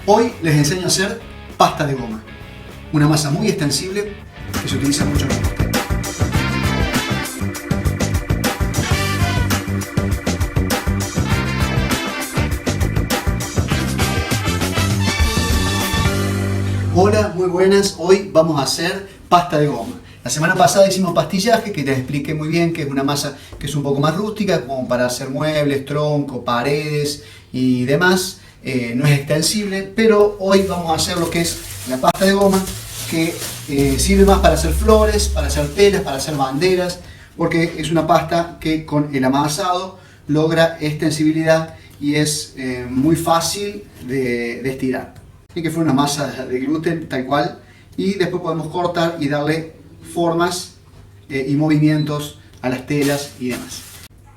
Hoy les enseño a hacer pasta de goma, una masa muy extensible que se utiliza mucho en el pastel. Hola, muy buenas. Hoy vamos a hacer pasta de goma. La semana pasada hicimos pastillaje, que les expliqué muy bien, que es una masa que es un poco más rústica, como para hacer muebles, troncos, paredes y demás. No es extensible, pero hoy vamos a hacer lo que es la pasta de goma, que sirve más para hacer flores, para hacer telas, para hacer banderas, porque es una pasta que con el amasado logra extensibilidad y es muy fácil de estirar. Tiene que ser una masa de gluten tal cual, y después podemos cortar y darle formas y movimientos a las telas y demás.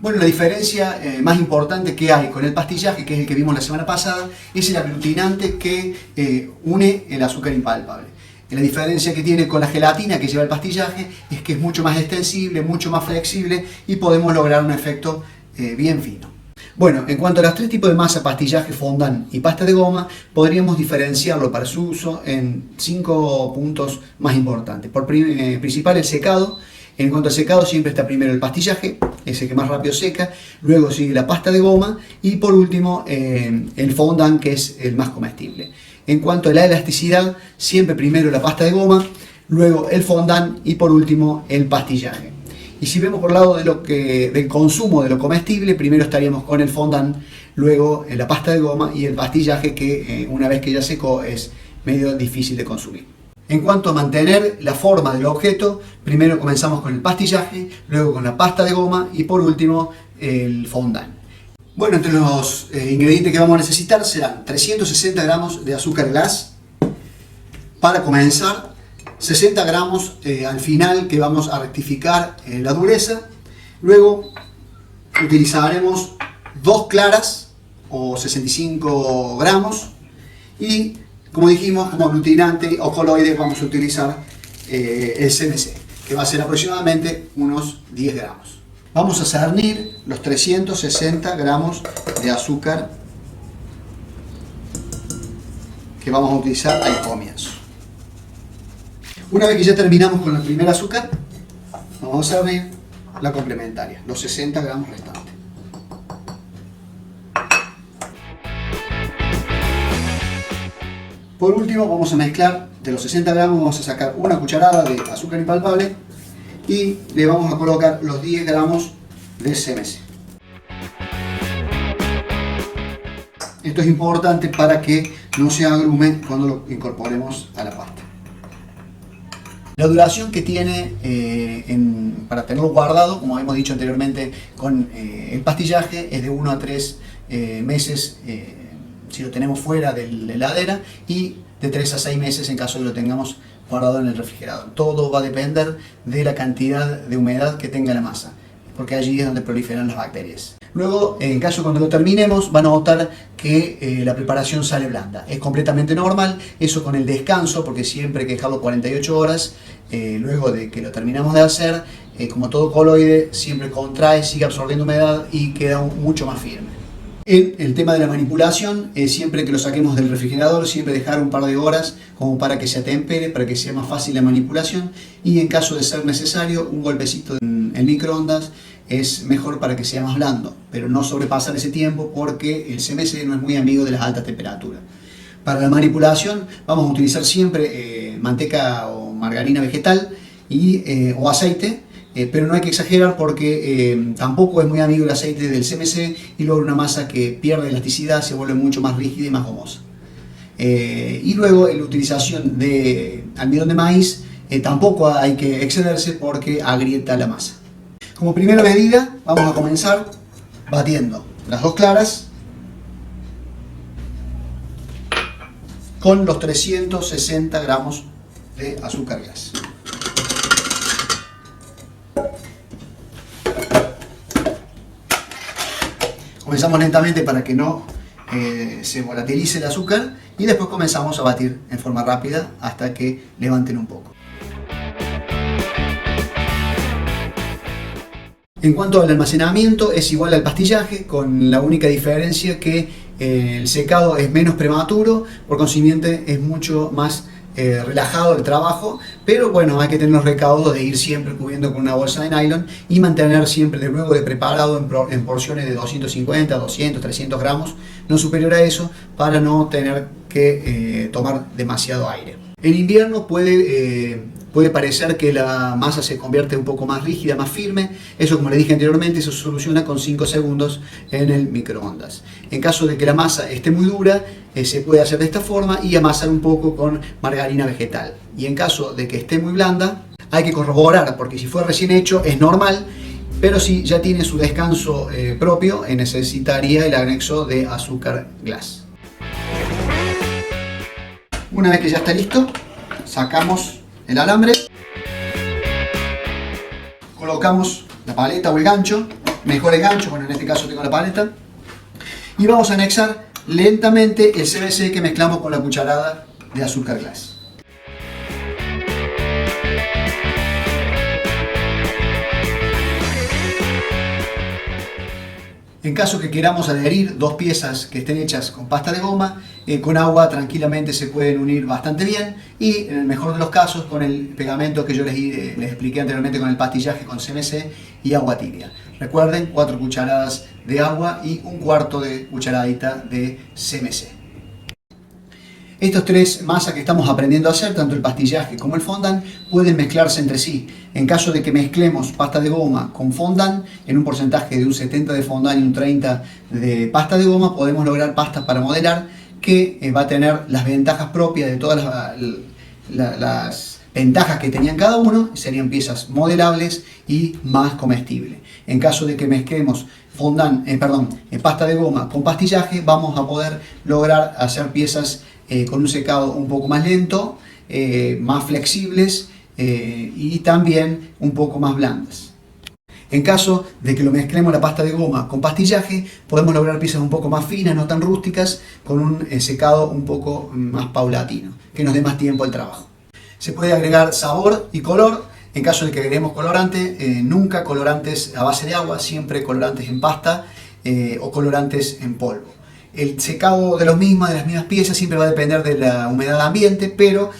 Bueno, la diferencia más importante que hay con el pastillaje, que es el que vimos la semana pasada, es el aglutinante que une el azúcar impalpable. La diferencia que tiene con la gelatina que lleva el pastillaje es que es mucho más extensible, mucho más flexible y podemos lograr un efecto bien fino. Bueno, en cuanto a los tres tipos de masa, pastillaje, fondant y pasta de goma, podríamos diferenciarlo para su uso en 5 puntos más importantes. Por principal, el secado. En cuanto al secado, siempre está primero el pastillaje, es el que más rápido seca, luego sigue la pasta de goma y por último el fondant, que es el más comestible. En cuanto a la elasticidad, siempre primero la pasta de goma, luego el fondant y por último el pastillaje. Y si vemos por el lado del consumo de lo comestible, primero estaríamos con el fondant, luego la pasta de goma y el pastillaje, que una vez que ya secó es medio difícil de consumir. En cuanto a mantener la forma del objeto, primero comenzamos con el pastillaje, luego con la pasta de goma y por último el fondant. Bueno, entre los ingredientes que vamos a necesitar serán 360 gramos de azúcar glass para comenzar, 60 gramos al final, que vamos a rectificar la dureza. Luego utilizaremos 2 claras o 65 gramos y, como dijimos, como aglutinante o coloide vamos a utilizar el CMC, que va a ser aproximadamente unos 10 gramos. Vamos a cernir los 360 gramos de azúcar que vamos a utilizar al comienzo. Una vez que ya terminamos con el primer azúcar, vamos a cernir la complementaria, los 60 gramos restantes. Por último, vamos a mezclar de los 60 gramos, vamos a sacar una cucharada de azúcar impalpable y le vamos a colocar los 10 gramos de CMC. Esto es importante para que no se agrume cuando lo incorporemos a la pasta. La duración que tiene para tenerlo guardado, como hemos dicho anteriormente con el pastillaje, es de 1 a 3 meses si lo tenemos fuera de la heladera, y de 3 a 6 meses en caso de lo tengamos guardado en el refrigerador. Todo va a depender de la cantidad de humedad que tenga la masa, porque allí es donde proliferan las bacterias. Luego, en caso cuando lo terminemos, van a notar que la preparación sale blanda. Es completamente normal, eso con el descanso, porque siempre hay que dejarlo 48 horas. Luego de que lo terminamos de hacer, como todo coloide, siempre contrae, sigue absorbiendo humedad y queda mucho más firme. En el tema de la manipulación, siempre que lo saquemos del refrigerador, siempre dejar un par de horas como para que se atempere, para que sea más fácil la manipulación, y en caso de ser necesario, un golpecito en microondas es mejor para que sea más blando, pero no sobrepasar ese tiempo porque el CMC no es muy amigo de las altas temperaturas. Para la manipulación vamos a utilizar siempre manteca o margarina vegetal o aceite, pero no hay que exagerar porque tampoco es muy amigo el aceite del CMC y logra una masa que pierde elasticidad, se vuelve mucho más rígida y más gomosa. Y luego la utilización de almidón de maíz tampoco hay que excederse porque agrieta la masa. Como primera medida vamos a comenzar batiendo las 2 claras con los 360 gramos de azúcar glass. Comenzamos lentamente para que no se volatilice el azúcar y después comenzamos a batir en forma rápida hasta que levanten un poco. En cuanto al almacenamiento, es igual al pastillaje, con la única diferencia que el secado es menos prematuro, por consiguiente es mucho más relajado el trabajo, pero bueno, hay que tener los recaudos de ir siempre cubriendo con una bolsa de nylon y mantener siempre luego de preparado en porciones de 250, 200, 300 gramos, no superior a eso, para no tener que tomar demasiado aire. En invierno puede parecer que la masa se convierte un poco más rígida, más firme. Eso, como le dije anteriormente, eso se soluciona con 5 segundos en el microondas. En caso de que la masa esté muy dura, se puede hacer de esta forma y amasar un poco con margarina vegetal. Y en caso de que esté muy blanda, hay que corroborar, porque si fue recién hecho es normal, pero si ya tiene su descanso propio, necesitaría el anexo de azúcar glass. Una vez que ya está listo, sacamos el alambre, colocamos la paleta o el gancho, mejor el gancho, bueno, en este caso tengo la paleta, y vamos a anexar lentamente el CBC que mezclamos con la cucharada de azúcar glass. En caso que queramos adherir dos piezas que estén hechas con pasta de goma, con agua tranquilamente se pueden unir bastante bien, y en el mejor de los casos con el pegamento que yo les expliqué anteriormente, con el pastillaje con CMC y agua tibia. Recuerden, 4 cucharadas de agua y un cuarto de cucharadita de CMC. Estos tres masas que estamos aprendiendo a hacer, tanto el pastillaje como el fondant, pueden mezclarse entre sí. En caso de que mezclemos pasta de goma con fondant, en un porcentaje de un 70 de fondant y un 30 de pasta de goma, podemos lograr pastas para modelar que va a tener las ventajas propias de todas las ventajas que tenían cada uno. Serían piezas modelables y más comestibles. En caso de que mezclemos pasta de goma con pastillaje, vamos a poder lograr hacer piezas con un secado un poco más lento, más flexibles y también un poco más blandas. En caso de que lo mezclemos la pasta de goma con pastillaje, podemos lograr piezas un poco más finas, no tan rústicas, con un secado un poco más paulatino, que nos dé más tiempo al trabajo. Se puede agregar sabor y color. En caso de que agreguemos colorante, nunca colorantes a base de agua, siempre colorantes en pasta o colorantes en polvo. El secado de las mismas piezas siempre va a depender de la humedad ambiente, pero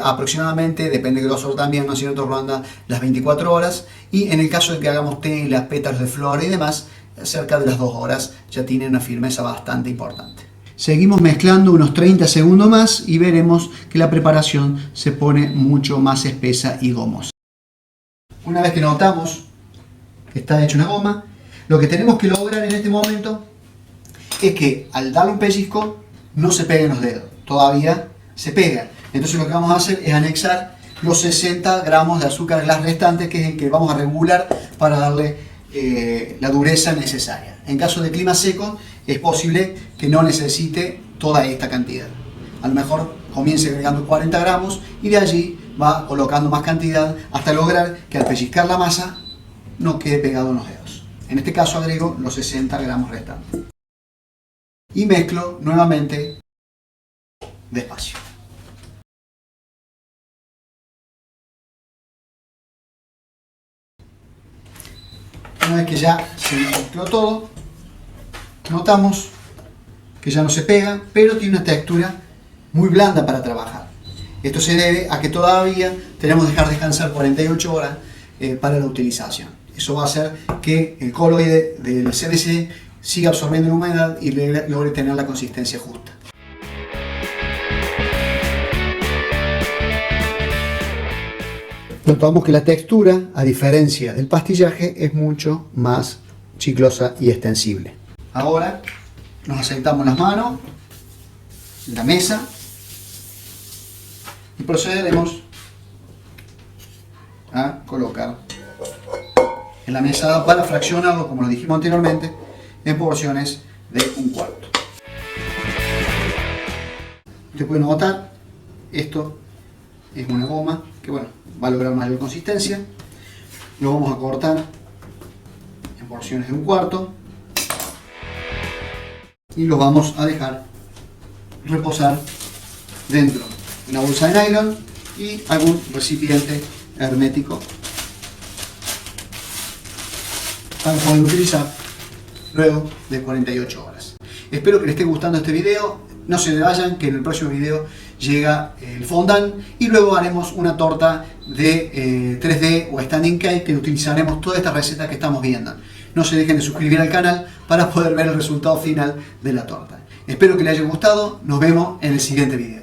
aproximadamente, depende del grosor también, ¿no es cierto?, ronda las 24 horas. Y en el caso de que hagamos telas, pétalos de flor y demás, cerca de las 2 horas ya tiene una firmeza bastante importante. Seguimos mezclando unos 30 segundos más y veremos que la preparación se pone mucho más espesa y gomosa. Una vez que notamos que está hecho una goma, lo que tenemos que lograr en este momento es que al darle un pellizco no se peguen los dedos, todavía se pega. Entonces lo que vamos a hacer es anexar los 60 gramos de azúcar glass restantes, que es el que vamos a regular para darle la dureza necesaria. En caso de clima seco es posible que no necesite toda esta cantidad. A lo mejor comience agregando 40 gramos y de allí va colocando más cantidad hasta lograr que al pellizcar la masa no quede pegado en los dedos. En este caso agrego los 60 gramos restantes. Y mezclo nuevamente despacio. Una vez que ya se mezcló todo, notamos que ya no se pega, pero tiene una textura muy blanda para trabajar. Esto se debe a que todavía tenemos que dejar descansar 48 horas para la utilización. Eso va a hacer que el coloide del CBC siga absorbiendo la humedad y logre tener la consistencia justa. Notamos que la textura, a diferencia del pastillaje, es mucho más chiclosa y extensible. Ahora nos aceitamos las manos, la mesa, y procederemos a colocar en la mesa para fraccionarlo, como lo dijimos anteriormente, en porciones de un cuarto. Usted puede notar, esto es una goma que va a lograr mayor consistencia. Lo vamos a cortar en porciones de un cuarto y lo vamos a dejar reposar dentro de una bolsa de nylon y algún recipiente hermético para poder utilizar luego de 48 horas. Espero que les esté gustando este video. No se le vayan, que en el próximo video llega el fondant y luego haremos una torta de 3D o standing cake que utilizaremos todas estas recetas que estamos viendo. No se dejen de suscribir al canal para poder ver el resultado final de la torta. Espero que les haya gustado. Nos vemos en el siguiente video.